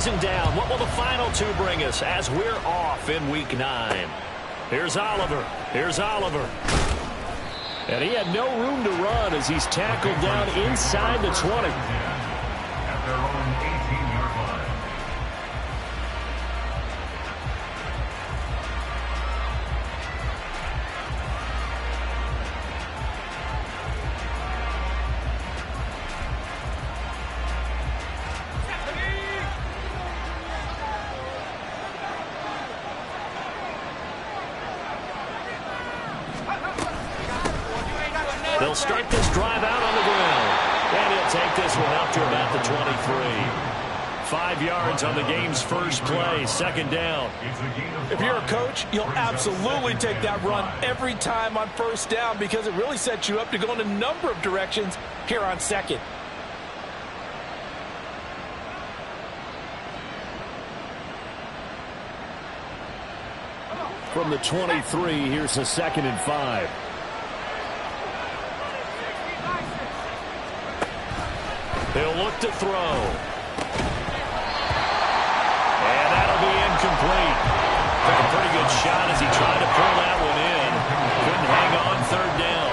Down. What will the final two bring us as we're off in week 9? Here's Oliver. Here's Oliver. And he had no room to run as he's tackled down inside the 20. At their own 18-yard line. They'll start this drive out on the ground. And he'll take this one out to about the 23. 5 yards on the game's first play, second down. If you're a coach, you'll absolutely take that run every time on first down because it really sets you up to go in a number of directions here on second. From the 23, here's a 2nd and 5. He'll look to throw. And that'll be incomplete. Took a pretty good shot as he tried to pull that one in. Couldn't hang on third down.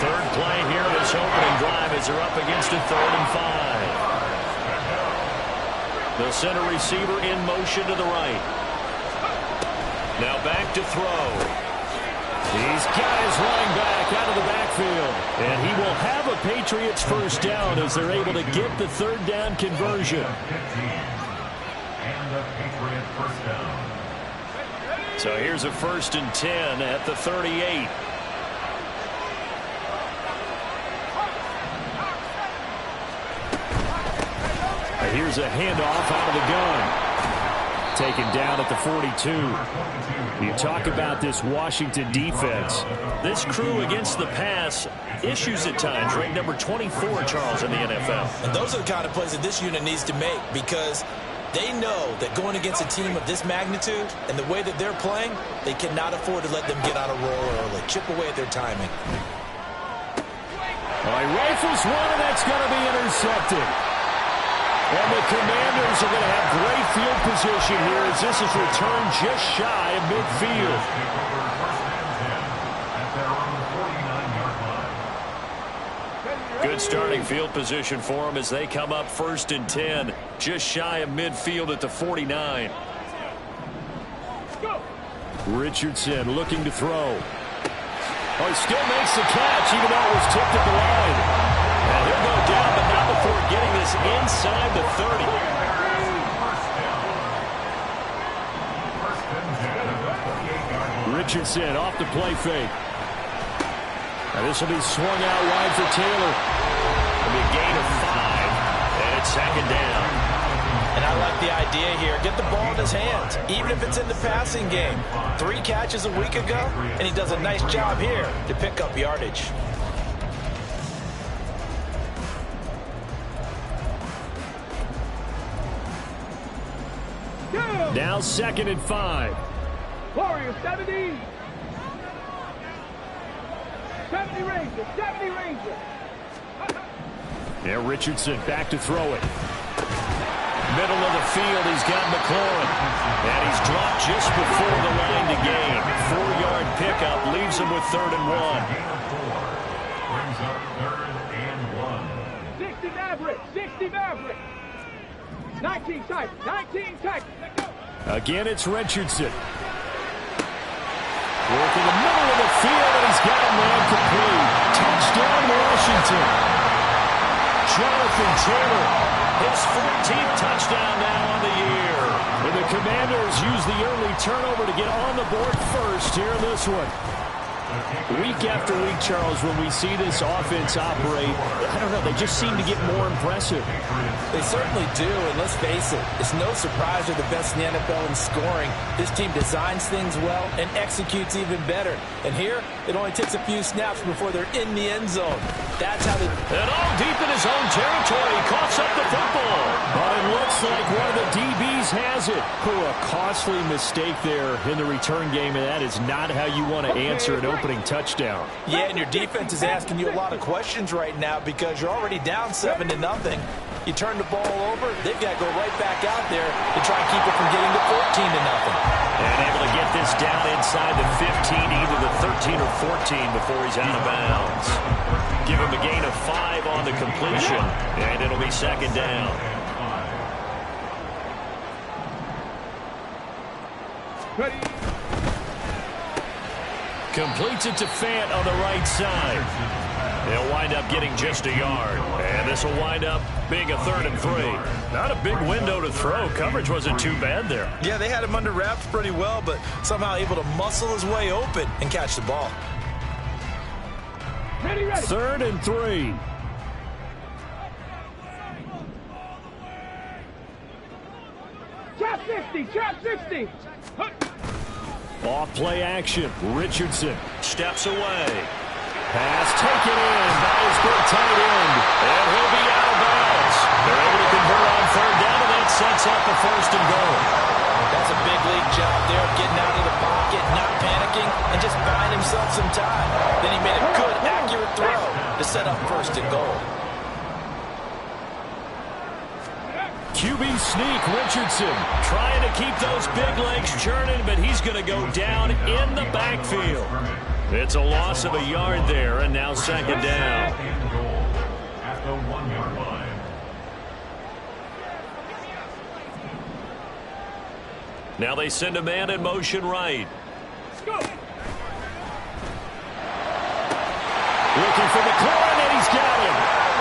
Third play here this opening drive as they're up against a 3rd and 5. The center receiver in motion to the right. Now back to throw. He's got his running back out of the backfield. And he will have a Patriots first down as they're able to get the 3rd down conversion. And the Patriot first down. So here's a 1st and 10 at the 38. Here's a handoff out of the gun. Taken down at the 42. You talk about this Washington defense. This crew against the pass, issues at times, ranked number 24, Charles, in the NFL. And those are the kind of plays that this unit needs to make because they know that going against a team of this magnitude and the way that they're playing, they cannot afford to let them get on a roll early. Chip away at their timing. Well, he rifles one, and that's going to be intercepted. And the Commanders are going to have great field position here as this is returned just shy of midfield. Good starting field position for them as they come up 1st and 10, just shy of midfield at the 49. Richardson looking to throw. Oh, he still makes the catch even though it was tipped at the line. And he'll go down, but not before getting this inside the 30. Richardson off the play fake. Now this will be swung out wide for Taylor. It'll be a gain of 5, and it's 2nd down. And I like the idea here. Get the ball in his hands, even if it's in the passing game. 3 catches a week ago, and he does a nice job here to pick up yardage. Now 2nd and 5. Warriors 70. 70 Rangers. 70 Rangers. Yeah, Richardson back to throw it. Middle of the field, he's got McLaurin. And he's dropped just before the line to gain. 4-yard pickup leaves him with 3rd and 1. Brings up 3rd and 1. 60 Mavericks. 60 Mavericks. 19 Titans. 19 Titans. Again, it's Richardson. Working the middle of the field, and he's got a man complete. Touchdown, Washington. Jonathan Taylor, his 14th touchdown now on the year. And the Commanders use the early turnover to get on the board first here in this one. Week after week, Charles, when we see this offense operate, I don't know, they just seem to get more impressive. They certainly do, and let's face it, it's no surprise they're the best in the NFL in scoring. This team designs things well and executes even better. And here, it only takes a few snaps before they're in the end zone. That's how they... And all deep in his own territory, he coughs up the football. But it looks like one of the DBs has it. Oh, a costly mistake there in the return game, and that is not how you want to answer an opening touchdown. Yeah, and your defense is asking you a lot of questions right now because you're already down 7-0. You turn the ball over, they've got to go right back out there to try and keep it from getting to 14-0. And able to get this down inside the 15, either the 13 or 14 before he's out of bounds. Give him a gain of 5 on the completion, and it'll be second down. Ready. Completes it to Fant on the right side. They'll wind up getting just a yard. And this will wind up being a 3rd and 3. Not a big window to throw. Coverage wasn't too bad there. Yeah, they had him under wraps pretty well, but somehow able to muscle his way open and catch the ball. Ready, ready. 3rd and 3. Trap 60, trap 60. Off play action. Richardson steps away. Pass taken in by his good tight end. And he'll be out of bounds. They're able to convert on 3rd down, and that sets up a 1st and goal. That's a big league job there, getting out of the pocket, not panicking, and just buying himself some time. Then he made a good, accurate throw to set up 1st and goal. QB sneak, Richardson trying to keep those big legs churning, but he's going to go down in the backfield. It's a loss of a yard there, and now 2nd down. At the 1-yard line. Now they send a man in motion right. Let's go. Looking for McLaurin, and he's got him.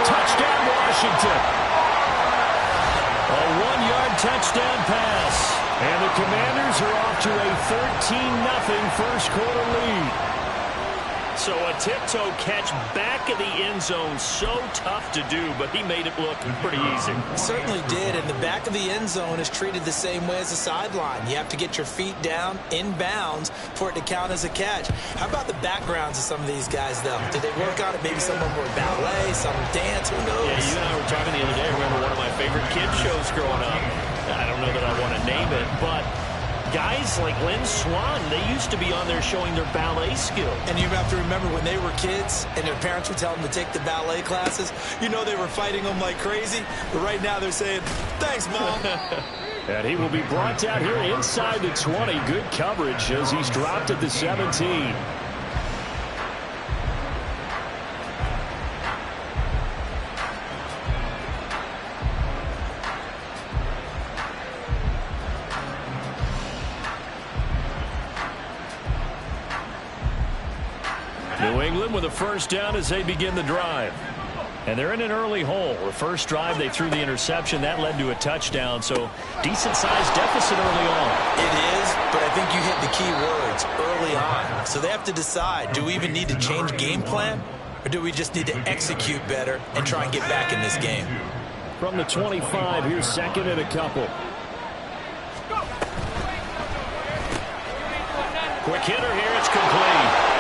Touchdown, Washington. A 1-yard touchdown pass. And the Commanders are off to a 13-0 first quarter lead. So a tiptoe catch back in the end zone, so tough to do, but he made it look pretty easy. Certainly did, and the back of the end zone is treated the same way as the sideline. You have to get your feet down in bounds for it to count as a catch. How about the backgrounds of some of these guys, though? Did they work on it? Maybe some of them were ballet, some dance, who knows? Yeah, you and I were talking the other day. I remember one of my favorite kids shows growing up. I don't know that I want to name it, but guys like Lynn Swan, they used to be on there showing their ballet skills. And you have to remember when they were kids and their parents would tell them to take the ballet classes, you know they were fighting them like crazy. But right now they're saying, thanks, Mom. And he will be brought down here inside the 20. Good coverage as he's dropped at the 17. New England with a 1st down as they begin the drive. And they're in an early hole. The first drive, they threw the interception. That led to a touchdown, so decent-sized deficit early on. It is, but I think you hit the key words, early on. So they have to decide, do we even need to change game plan, or do we just need to execute better and try and get back in this game? From the 25, here's 2nd and a couple. Quick hitter here, it's complete.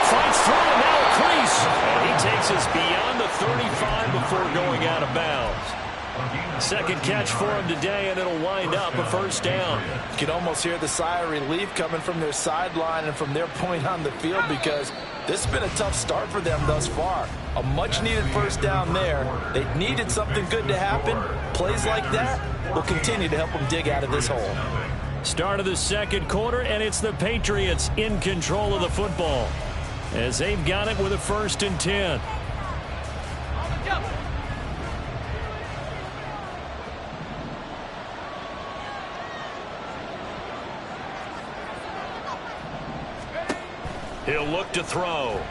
Fights through and now a crease. And he takes us beyond the 35 before going out of bounds. 2nd catch for him today, and it'll wind up a 1st down. You can almost hear the sigh of relief coming from their sideline and from their point on the field, because this has been a tough start for them thus far. A much-needed 1st down there. They needed something good to happen. Plays like that will continue to help them dig out of this hole. Start of the 2nd quarter, and it's the Patriots in control of the football, as they've got it with a 1st and 10. He'll look to throw.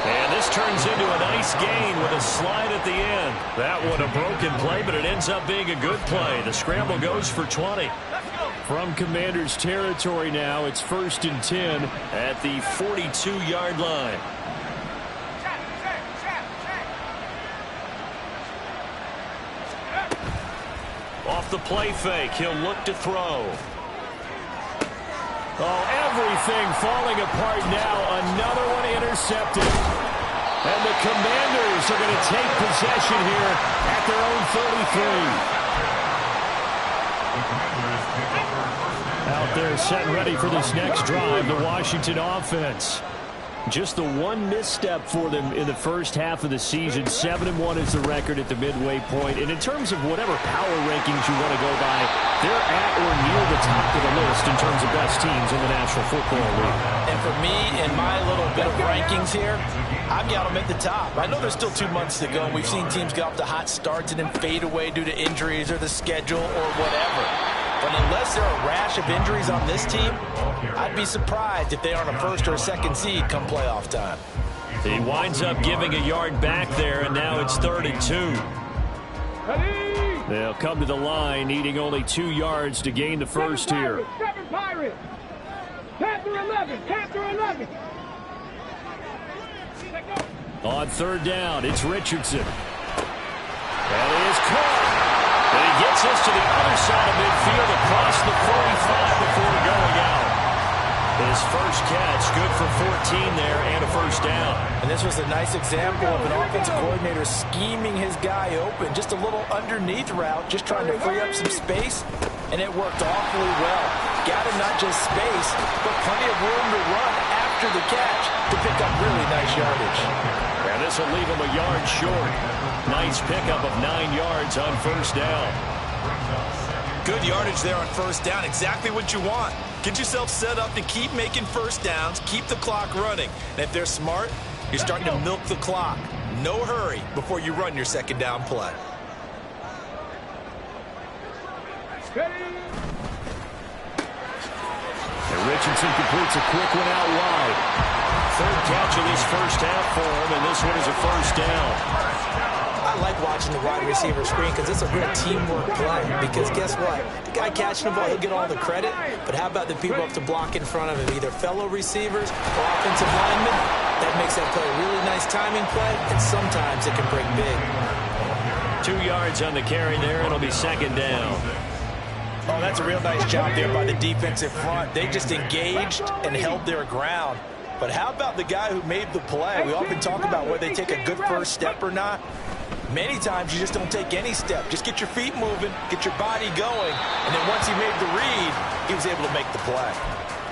And this turns into a nice gain with a slide at the end. That one a broken play, but it ends up being a good play. The scramble goes for 20. From Commanders territory now, it's 1st and 10 at the 42-yard line. Off the play fake, he'll look to throw. Oh, everything falling apart now. Another one intercepted. And the Commanders are going to take possession here at their own 33. Out there set ready for this next drive, the Washington offense. Just the one misstep for them in the first half of the season. 7-1 is the record at the midway point. And in terms of whatever power rankings you want to go by, they're at or near the top of the list in terms of best teams in the National Football League. And for me, in my little bit of rankings here, I've got them at the top. I know there's still 2 months to go, and we've seen teams get off to hot starts and then fade away due to injuries or the schedule or whatever. But unless there are a rash of injuries on this team, I'd be surprised if they aren't a first or a second seed come playoff time. He winds up giving a yard back there, and now it's 3rd and 2. They'll come to the line, needing only 2 yards to gain the first here. 7 Pirates. Panther 11. Panther 11. On 3rd down, it's Richardson. And he is caught. And he gets us to the other side of midfield across the 45 before going out. His first catch, good for 14 there and a first down. And this was a nice example of an offensive coordinator scheming his guy open. Just a little underneath route, just trying to free up some space, and it worked awfully well. Got him not just space, but plenty of room to run after the catch to pick up really nice yardage. And this will leave him a yard short. Nice pickup of 9 yards on first down. Good yardage there on first down. Exactly what you want. Get yourself set up to keep making first downs, keep the clock running. And if they're smart, you're starting to milk the clock. No hurry before you run your second down play. And Richardson completes a quick one out wide. 3rd catch of this first half for him, and this one is a first down. I like watching the wide receiver screen because it's a real teamwork play. Because guess what? The guy catching the ball, he'll get all the credit. But how about the people up to block in front of him, either fellow receivers or offensive linemen? That makes that play a really nice timing play, and sometimes it can break big. 2 yards on the carry there. It'll be 2nd down. Oh, that's a real nice job there by the defensive front. They just engaged and held their ground. But how about the guy who made the play? We often talk about whether they take a good first step or not. Many times you just don't take any step. Just get your feet moving, get your body going, and then once he made the read, he was able to make the play.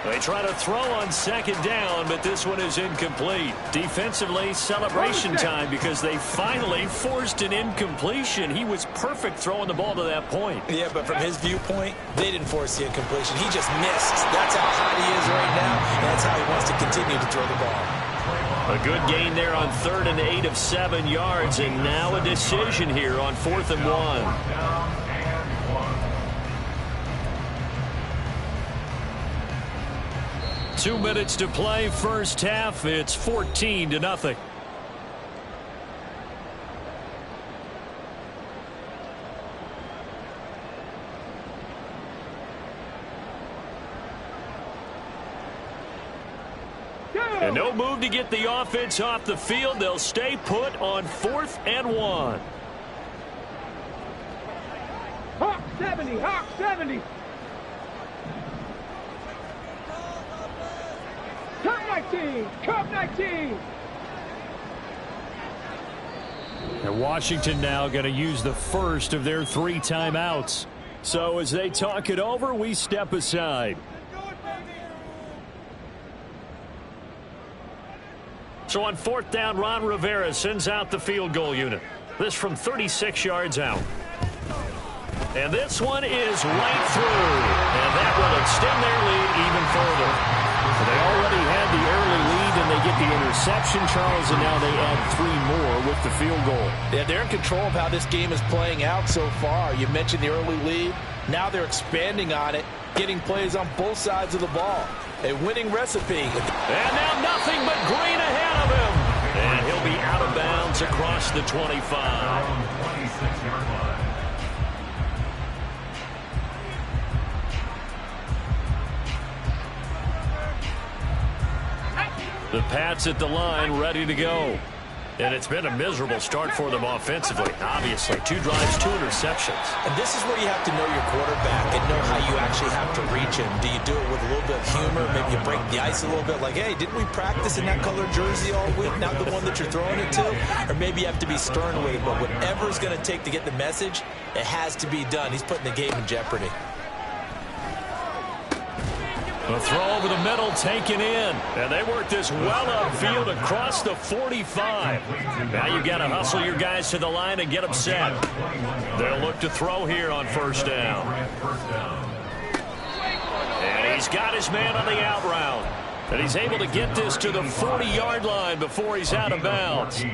They try to throw on 2nd down, but this one is incomplete. Defensively, celebration time because they finally forced an incompletion. He was perfect throwing the ball to that point. Yeah, but from his viewpoint, they didn't force the incompletion. He just missed. That's how hot he is right now, and that's how he wants to continue to throw the ball. A good gain there on 3rd and 8 of 7 yards, and now a decision here on 4th and 1. 2 minutes to play, first half. It's 14-0. And no move to get the offense off the field. They'll stay put on 4th and 1. Hawk 70, Hawk 70. Cup 19, Cup 19. And Washington now going to use the first of their 3 timeouts. So as they talk it over, we step aside. So on 4th down, Ron Rivera sends out the field goal unit. This from 36 yards out. And this one is right through. And that will extend their lead even further. They already had the early lead, and they get the interception, Charles, and now they add 3 more with the field goal. Yeah, they're in control of how this game is playing out so far. You mentioned the early lead. Now they're expanding on it, getting plays on both sides of the ball. A winning recipe. And now nothing but green ahead of him. And he'll be out of bounds across the 25. The Pats at the line, ready to go. And it's been a miserable start for them offensively. Obviously, 2 drives, 2 interceptions. And this is where you have to know your quarterback and know how you actually have to reach him. Do you do it with a little bit of humor? Maybe you break the ice a little bit like, hey, didn't we practice in that colored jersey all week, not the one that you're throwing it to? Or maybe you have to be stern with it. But whatever it's going to take to get the message, it has to be done. He's putting the game in jeopardy. A throw over the middle taken in. And they work this well upfield across the 45. Now you got to hustle your guys to the line and get them set. They'll look to throw here on first down. And he's got his man on the out route. And he's able to get this to the 40-yard line before he's out of bounds.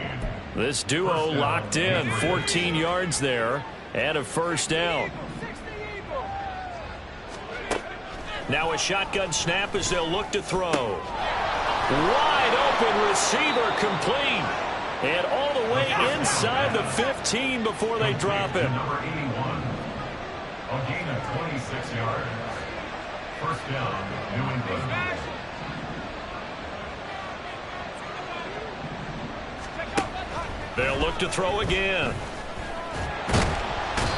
This duo locked in, 14 yards there and a first down. Now a shotgun snap as they'll look to throw. Wide open receiver complete. And all the way inside the 15 before they drop him. Number 81. A gain of 26 yards. First down, New England. They'll look to throw again.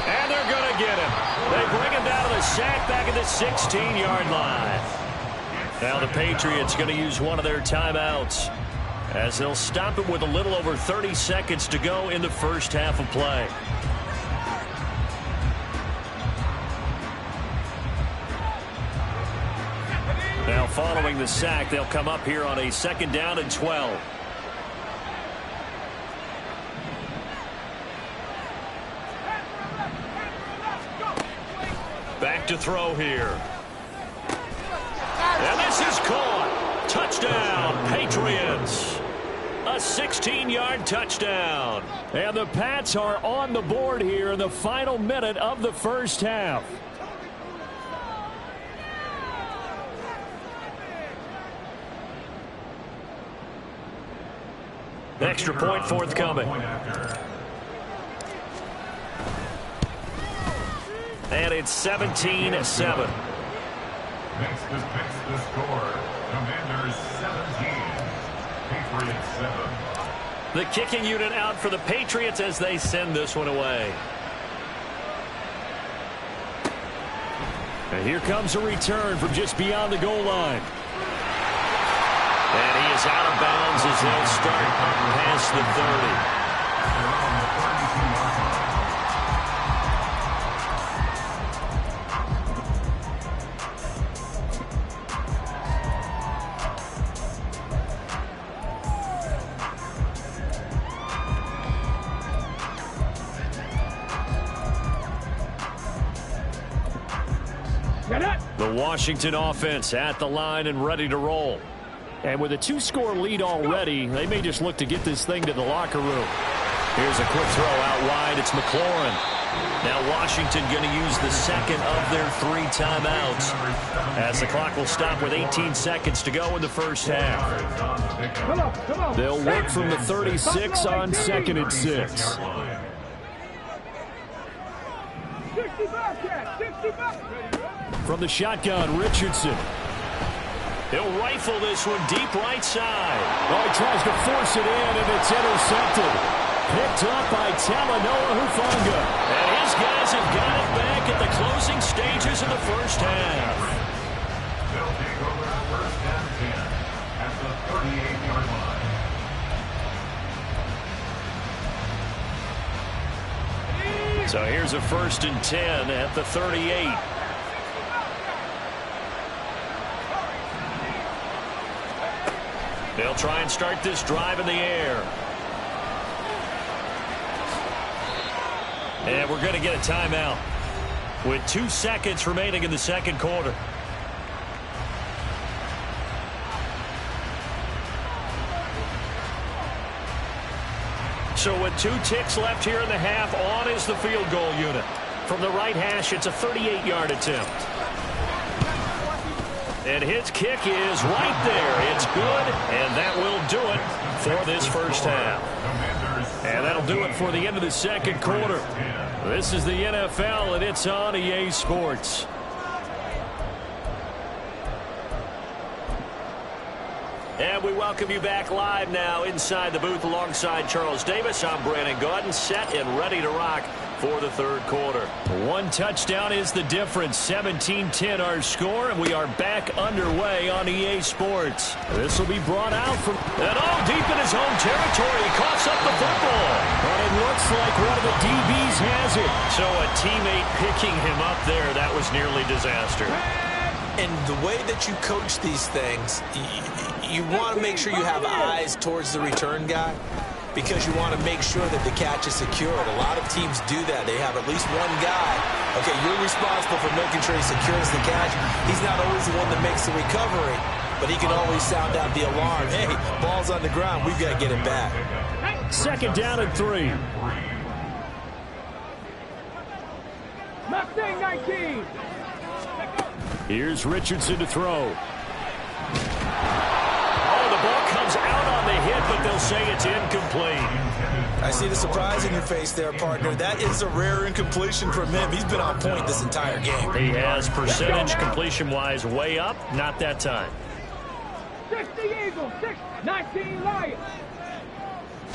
And they're going to get him. They bring him down to the sack back at the 16-yard line. Now the Patriots going to use one of their timeouts as they'll stop it with a little over 30 seconds to go in the first half of play. Now following the sack, they'll come up here on a 2nd down and 12. Back to throw here. And this is caught. Touchdown, Patriots. A 16-yard touchdown. And the Pats are on the board here in the final minute of the first half. Extra point forthcoming. And it's 17-7. Makes the score. Commanders 17. Patriots 7. The kicking unit out for the Patriots as they send this one away. And here comes a return from just beyond the goal line. And he is out of bounds as they'll start past the 30. The Washington offense at the line and ready to roll. And with a 2-score lead already, they may just look to get this thing to the locker room. Here's a quick throw out wide. It's McLaurin. Now Washington going to use the second of their 3 timeouts as the clock will stop with 18 seconds to go in the first half. They'll work from the 36 on 2nd and 6. From the shotgun, Richardson. He'll rifle this one deep right side. Oh, he tries to force it in, and it's intercepted. Picked up by Talanoa Hufanga. And his guys have got it back at the closing stages of the first half. They'll take over first and 10 at the 38-yard line. So here's a 1st and 10 at the 38. They'll try and start this drive in the air. And we're going to get a timeout with 2 seconds remaining in the second quarter. So with 2 ticks left here in the half, on is the field goal unit. From the right hash, it's a 38-yard attempt. And his kick is right there. It's good, and that will do it for this first half. And that'll do it for the end of the second quarter. This is the NFL, and it's on EA Sports. And we welcome you back live now inside the booth alongside Charles Davis. I'm Brandon Gaudin, set and ready to rock for the third quarter. 1 touchdown is the difference. 17-10 our score, and we are back underway on EA Sports. This will be brought out from... And deep in his own territory. He coughs up the football. But it looks like one of the DBs has it. So a teammate picking him up there, that was nearly disaster. And the way that you coach these things, you want to make sure you have eyes towards the return guy because you want to make sure that the catch is secured. A lot of teams do that. They have at least one guy. Okay, you're responsible for making sure he secures the catch. He's not always the one that makes the recovery, but he can always sound out the alarm. Hey, ball's on the ground. We've got to get it back. 2nd down and 3. Mustang 19. Here's Richardson to throw. Oh, the ball comes out on the hit, but they'll say it's incomplete. I see the surprise in your face there, partner. That is a rare incompletion from him. He's been on point this entire game. He has percentage completion-wise way up. Not that time. 60 Eagles, 19 Lions.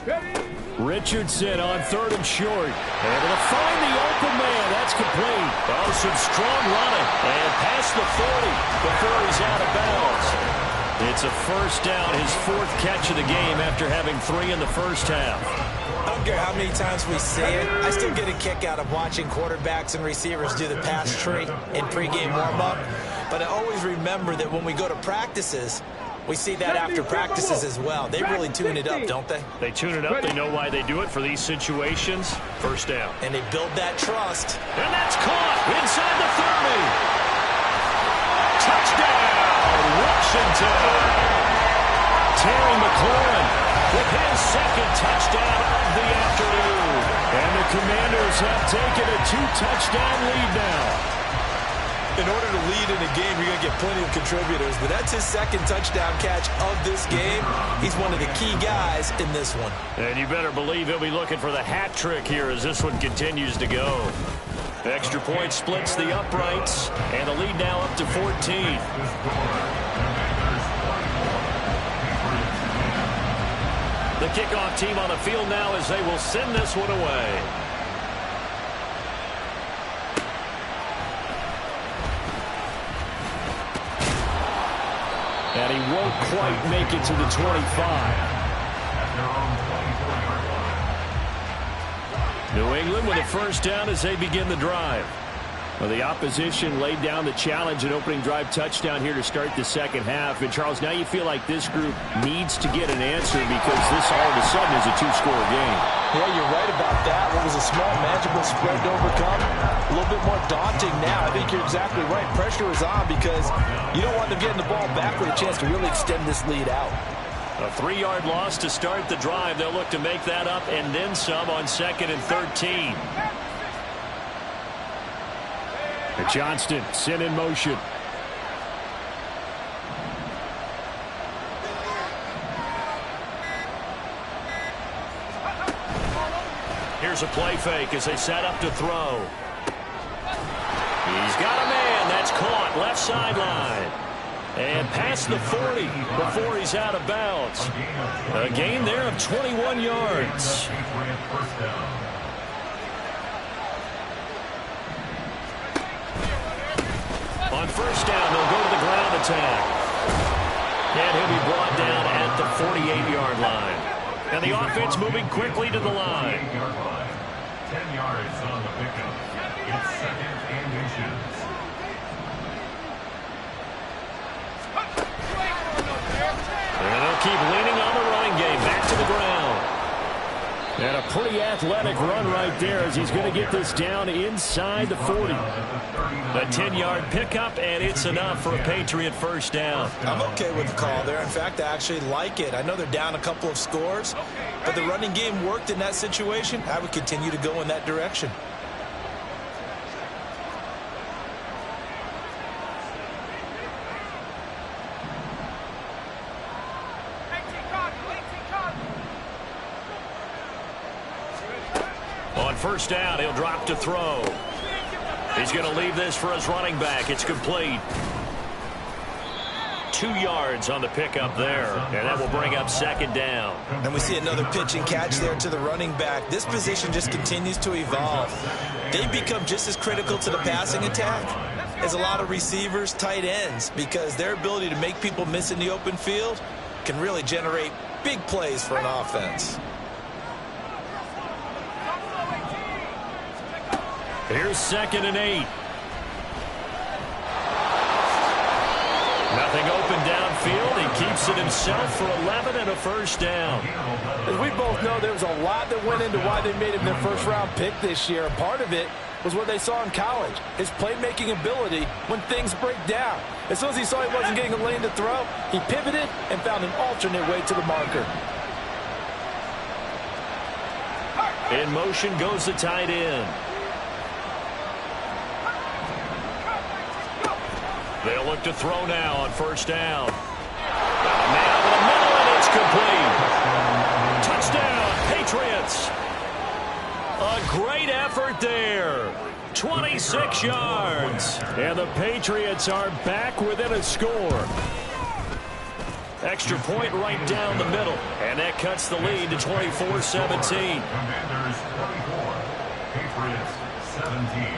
Ready? Richardson on 3rd and short. Able to find the open man. That's complete. Oh, some strong running. And past the 40 before he's out of bounds. It's a 1st down, his 4th catch of the game after having 3 in the first half. I don't care how many times we see it. I still get a kick out of watching quarterbacks and receivers do the pass tree in pregame warm-up. But I always remember that when we go to practices, we see that after practices as well. They really tune it up, don't they? They tune it up. They know why they do it for these situations. 1st down. And they build that trust. And that's caught inside the 30. Touchdown, Washington. Terry McLaurin with his 2nd touchdown of the afternoon. And the Commanders have taken a 2-touchdown lead now. In order to lead in a game, you're going to get plenty of contributors, but that's his 2nd touchdown catch of this game. He's one of the key guys in this one. And you better believe he'll be looking for the hat trick here as this one continues to go. Extra point splits the uprights, and the lead now up to 14. The kickoff team on the field now as they will send this one away. And he won't quite make it to the 25. New England with a 1st down as they begin the drive. Well, the opposition laid down the challenge and opening drive touchdown here to start the 2nd half. And, Charles, now you feel like this group needs to get an answer because this all of a sudden is a 2-score game. Yeah, you're right about that. What was a small, manageable spread to overcome, a little bit more daunting now. I think you're exactly right. Pressure is on because you don't want them getting the ball back with a chance to really extend this lead out. A 3-yard loss to start the drive. They'll look to make that up and then some on 2nd and 13. And Johnston sent in motion. Here's a play fake as they set up to throw. He's got a man. That's caught left sideline. And past the 40 before he's out of bounds. A gain there of 21 yards. On 1st down, they'll go to the ground attack. And he'll be brought down at the 48-yard line. And the offense moving quickly to the line. 10 yards on the pickup. It's 2nd and inches. And they'll keep leaning on the running game. Back to the ground. And a pretty athletic run right there as he's going to get this down inside the 40. A 10-yard pickup, and it's enough for a Patriot 1st down. I'm okay with the call there. In fact, I actually like it. I know they're down a couple of scores, but the running game worked in that situation. I would continue to go in that direction. On 1st down, he'll drop to throw. He's going to leave this for his running back. It's complete. 2 yards on the pickup there, and that will bring up 2nd down. And we see another pitch and catch there to the running back. This position just continues to evolve. They become just as critical to the passing attack as a lot of receivers, tight ends, because their ability to make people miss in the open field can really generate big plays for an offense. Here's 2nd and 8. it himself for 11 and a first down. As we both know, there was a lot that went into why they made him their first-round pick this year. Part of it was what they saw in college, his playmaking ability when things break down. As soon as he saw he wasn't getting a lane to throw, he pivoted and found an alternate way to the marker. In motion goes the tight end. They'll look to throw now on first down. Now in the middle, and it's complete. Touchdown, Patriots. A great effort there. 26 yards. And the Patriots are back within a score. Extra point right down the middle. And that cuts the lead to 24-17. Commanders 24, Patriots 17.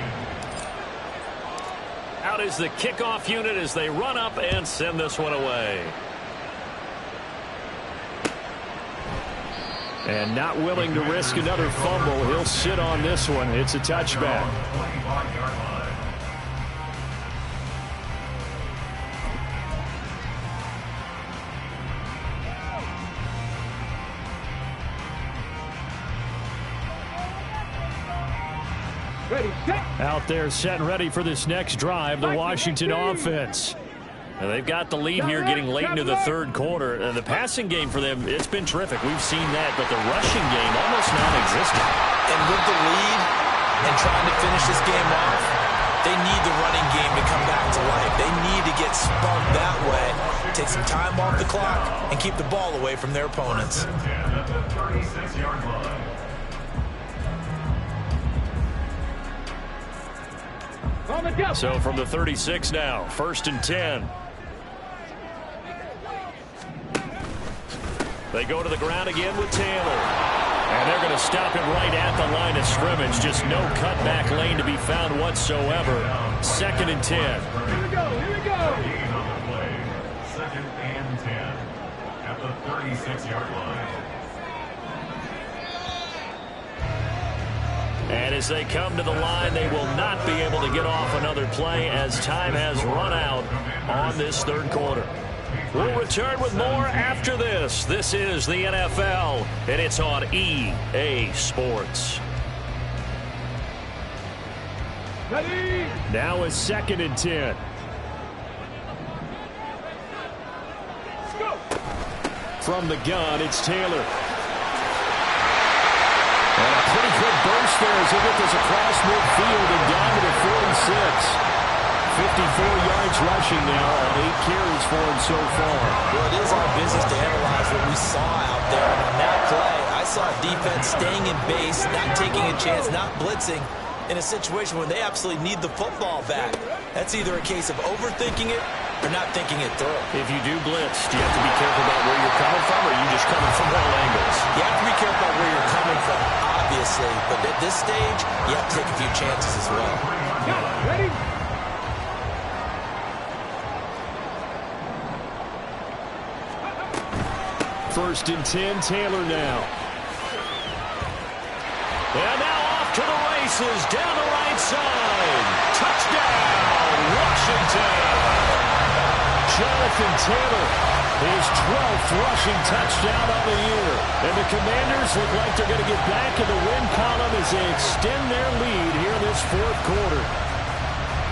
Out is the kickoff unit as they run up and send this one away. And not willing to risk another fumble. He'll sit on this one. It's a touchback. 25-yard line. Ready, set. Out there set and ready for this next drive, the Washington offense. And they've got the lead here getting late into the third quarter. And the passing game for them, it's been terrific. We've seen that, but the rushing game almost non-existent. And with the lead and trying to finish this game off, they need the running game to come back to life. They need to get sparked that way, take some time off the clock, and keep the ball away from their opponents. 10 at the 36-yard line. On the jump. So from the 36 now, 1st and 10. They go to the ground again with Taylor. And they're going to stop him right at the line of scrimmage. Just no cutback lane to be found whatsoever. 2nd and 10. Here we go, here we go. Gain on the play. 2nd and 10 at the 36-yard line. And as they come to the line, they will not be able to get off another play as time has run out on this third quarter. We'll return with more after this. This is the NFL, and it's on EA Sports. Ready. Now is 2nd and 10. Let's go. From the gun, it's Taylor. And a pretty quick burst there as he gets this across midfield and down to the 46. 54 yards rushing now on 8 carries for him so far. Well, it is our business to analyze what we saw out there. And on that play, I saw defense staying in base, not taking a chance, not blitzing in a situation where they absolutely need the football back. That's either a case of overthinking it or not thinking it through. If you do blitz, do you have to be careful about where you're coming from, or are you just coming from all angles? You have to be careful about where you're coming from, obviously. But at this stage, you have to take a few chances as well. Go. Ready. 1st and 10, Taylor now. And now off to the races, down the right side. Touchdown, Washington. Jonathan Taylor, his 12th rushing touchdown of the year. And the Commanders look like they're going to get back in the win column as they extend their lead here in this fourth quarter.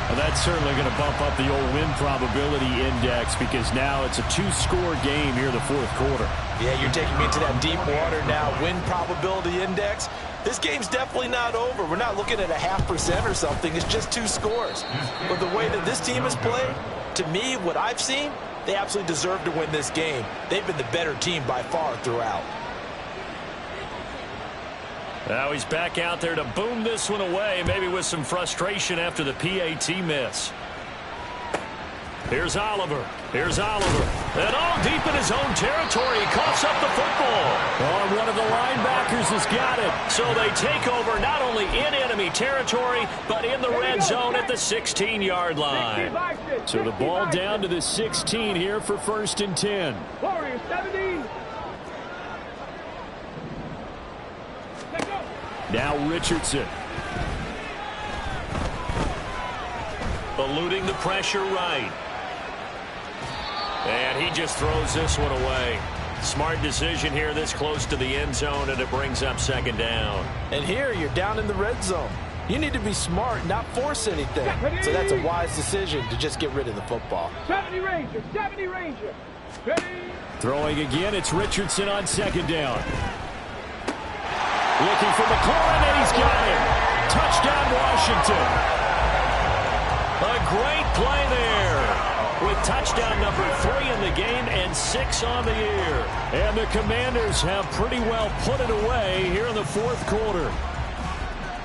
Well, that's certainly going to bump up the old win probability index because now it's a 2-score game here in the fourth quarter. Yeah, you're taking me into that deep water now. Win probability index. This game's definitely not over. We're not looking at a 0.5% or something. It's just 2 scores. But the way that this team has played, to me, what I've seen, they absolutely deserve to win this game. They've been the better team by far throughout. Now he's back out there to boom this one away, maybe with some frustration after the PAT miss. Here's Oliver. Here's Oliver. And all deep in his own territory. He coughs up the football. Oh, one of the linebackers has got it. So they take over not only in enemy territory, but in the red zone at the 16-yard line. So the ball down to the 16 here for 1st and 10. Warriors 17. Now Richardson. Eluding the pressure right. And he just throws this one away. Smart decision here this close to the end zone, and it brings up second down. And here you're down in the red zone. You need to be smart, not force anything. So that's a wise decision to just get rid of the football. 70 Ranger, 70 Ranger. Ready? Throwing again, it's Richardson on second down. Looking for McLaurin, and he's got him. Touchdown, Washington. A great play there, with touchdown number 3 in the game and 6 on the year. And the Commanders have pretty well put it away here in the fourth quarter.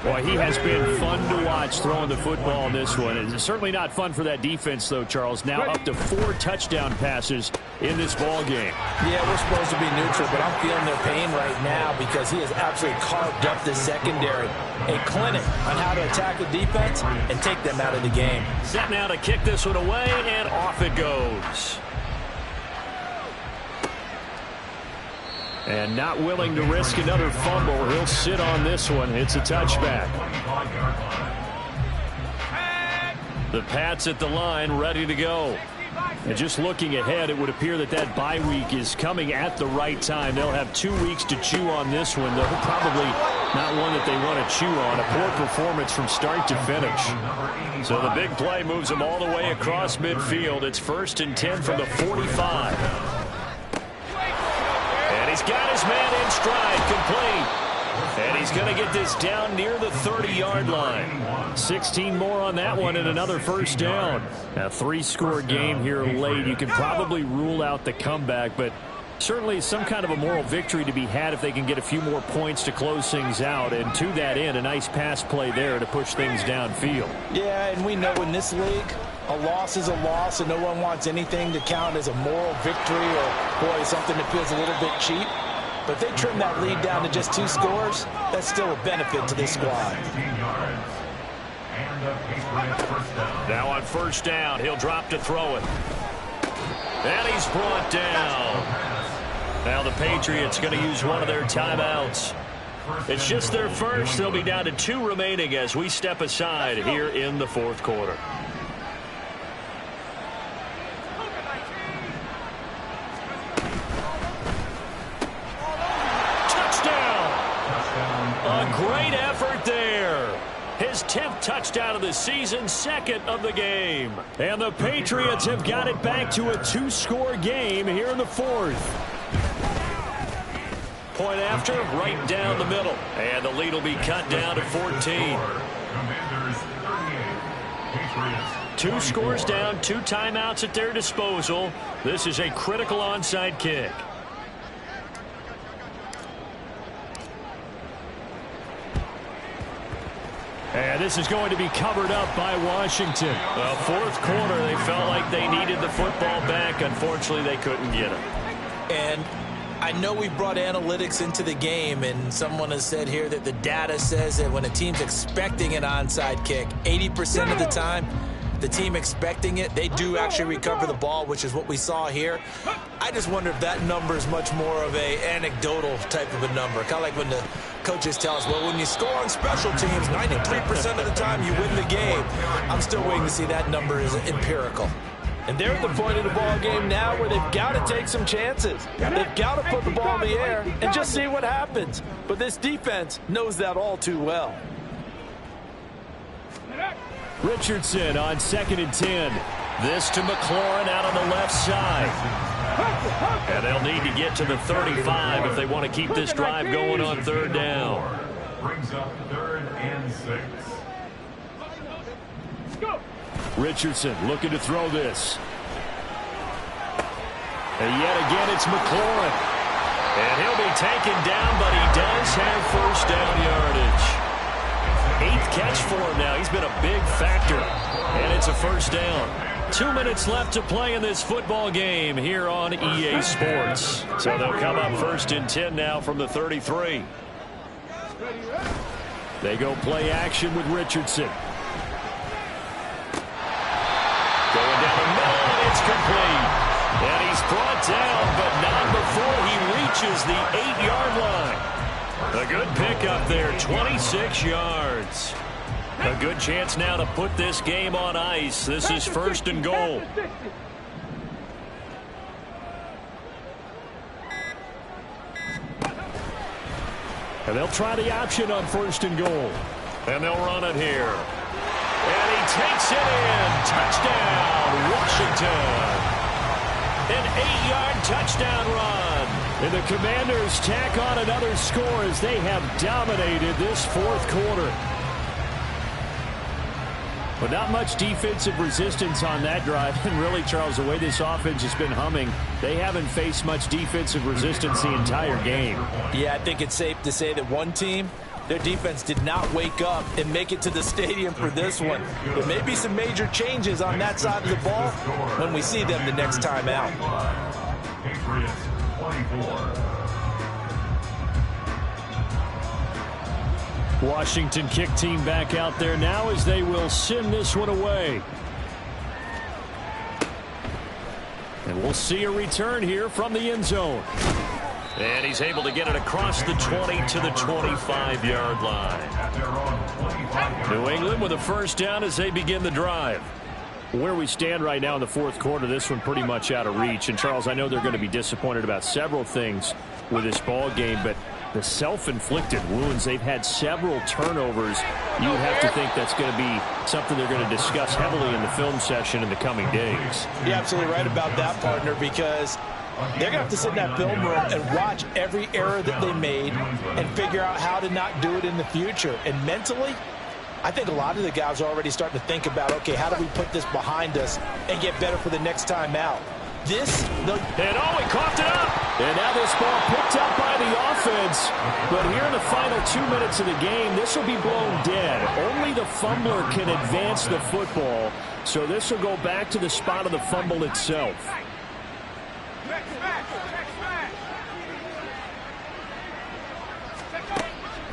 Boy, he has been fun to watch throwing the football in this one. It's certainly not fun for that defense, though, Charles. Now up to 4 touchdown passes in this ball game. Yeah, we're supposed to be neutral, but I'm feeling their pain right now because he has absolutely carved up the secondary. A clinic on how to attack the defense and take them out of the game. Set now to kick this one away, and off it goes. And not willing to risk another fumble. He'll sit on this one. It's a touchback. The Pats at the line, ready to go. And just looking ahead, it would appear that that bye week is coming at the right time. They'll have 2 weeks to chew on this one, though probably not one that they want to chew on. A poor performance from start to finish. So the big play moves them all the way across midfield. It's 1st and 10 from the 45. And he's got his man in stride, complete. And he's going to get this down near the 30-yard line. 16 more on that one and another first down. A 3-score game here late. You can probably rule out the comeback, but certainly some kind of a moral victory to be had if they can get a few more points to close things out. And to that end, a nice pass play there to push things downfield. Yeah, and we know in this league, a loss is a loss, and no one wants anything to count as a moral victory or, boy, something that feels a little bit cheap. But if they trim that lead down to just 2 scores, that's still a benefit to this squad. Now on first down, he'll drop to throw it. And he's brought down. Now the Patriots going to use one of their timeouts. It's just their first. They'll be down to 2 remaining as we step aside here in the fourth quarter. Great effort there. His 10th touchdown of the season, 2nd of the game. And the Patriots have got it back to a 2-score game here in the 4th. Point after, right down the middle. And the lead will be cut down to 14. 2 scores down, 2 timeouts at their disposal. This is a critical onside kick. And this is going to be covered up by Washington. Well, fourth quarter, they felt like they needed the football back. Unfortunately, they couldn't get it. And I know we brought analytics into the game, and someone has said here that the data says that when a team's expecting an onside kick, 80% of the time, the team expecting it, they do actually recover the ball, which is what we saw here. I just wonder if that number is much more of a anecdotal type of a number. Kind of like when the coaches tell us, well, when you score on special teams, 93% of the time you win the game. I'm still waiting to see that number is empirical. And they're at the point of the ball game now where they've got to take some chances. They've got to put the ball in the air and just see what happens. But this defense knows that all too well. Richardson on 2nd and 10. This to McLaurin out on the left side. And they'll need to get to the 35 if they want to keep this drive going on 3rd down. Brings up 3rd and 6. Richardson looking to throw this. And yet again, it's McLaurin. And he'll be taken down, but he does have first down yardage. 8th catch for him now. He's been a big factor. And it's a first down. 2 minutes left to play in this football game here on EA Sports. So they'll come up 1st and 10 now from the 33. They go play action with Richardson. Going down the middle, and it's complete. And he's brought down, but not before he reaches the 8-yard line. A good pickup there, 26 yards. A good chance now to put this game on ice. This is 1st and goal. And they'll try the option on 1st and goal. And they'll run it here. And he takes it in. Touchdown, Washington. An 8-yard touchdown run. And the Commanders tack on another score as they have dominated this 4th quarter. But not much defensive resistance on that drive. And really, Charles, the way this offense has been humming, they haven't faced much defensive resistance the entire game. Yeah, I think it's safe to say that one team, their defense did not wake up and make it to the stadium for this one. There may be some major changes on that side of the ball when we see them the next time out. Patriots 24. Washington kick team back out there now as they will send this one away. And we'll see a return here from the end zone. And he's able to get it across the 20 to the 25-yard line. New England with a first down as they begin the drive. Where we stand right now in the 4th quarter, this one pretty much out of reach. And, Charles, I know they're going to be disappointed about several things with this ball game, but the self-inflicted wounds, they've had several turnovers. You would have to think that's going to be something they're going to discuss heavily in the film session in the coming days. You're absolutely right about that, partner, because they're going to have to sit in that film room and watch every error that they made and figure out how to not do it in the future. And mentally, I think a lot of the guys are already starting to think about, okay, how do we put this behind us and get better for the next time out? He coughed it up. And now this ball picked up by the offense. But here in the final 2 minutes of the game, this will be blown dead. Only the fumbler can advance the football. So this will go back to the spot of the fumble itself.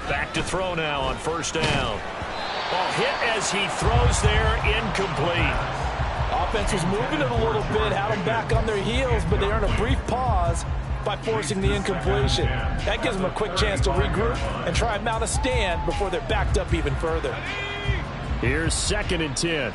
Back to throw now on 1st down. Ball hit as he throws there, incomplete. Offense was moving it a little bit, had them back on their heels, but they earned a brief pause by forcing the incompletion. That gives them a quick chance to regroup and try and mount a stand before they're backed up even further. Here's 2nd and 10.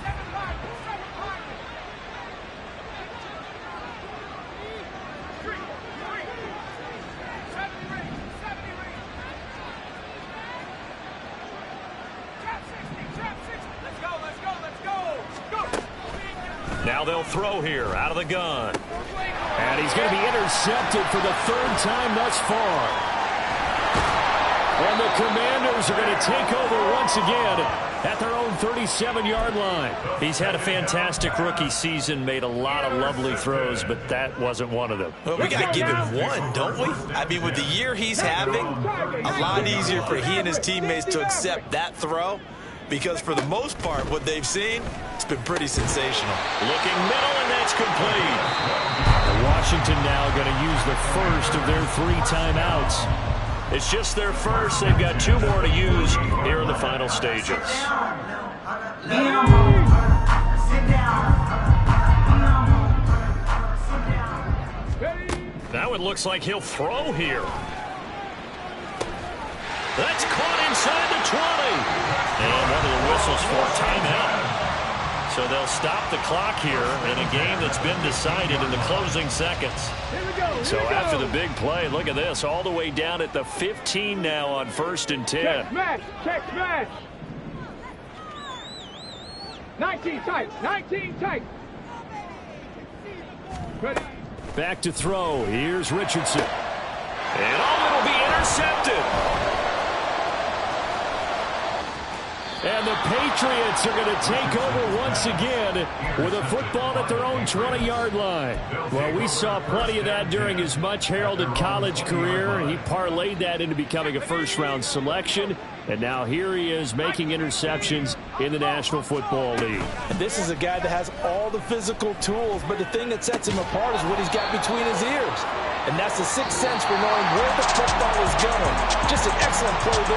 Now they'll throw here out of the gun. And he's going to be intercepted for the 3rd time thus far. And the Commanders are going to take over once again at their own 37-yard line. He's had a fantastic rookie season, made a lot of lovely throws, but that wasn't one of them. Well, we got to give him one, don't we? I mean, with the year he's having, a lot easier for he and his teammates to accept that throw. Because for the most part, what they've seen, it's been pretty sensational. Looking middle, and that's complete. And Washington now going to use the first of their 3 timeouts. It's just their first. They've got 2 more to use here in the final stages. Now it looks like he'll throw here. That's caught inside the 20. And one of the whistles for a timeout. So they'll stop the clock here in a game that's been decided in the closing seconds. So after the big play, look at this, all the way down at the 15 now on 1st and 10. Check smash. 19 tight. 19 tight. Ready. Back to throw. Here's Richardson. And it'll be intercepted. And the Patriots are going to take over once again with a football at their own 20-yard line. Well, we saw plenty of that during his much-heralded college career. He parlayed that into becoming a first-round selection. And now here he is making interceptions in the National Football League. And this is a guy that has all the physical tools, but the thing that sets him apart is what he's got between his ears. And that's the sixth sense for knowing where the football is going. Just an excellent play there.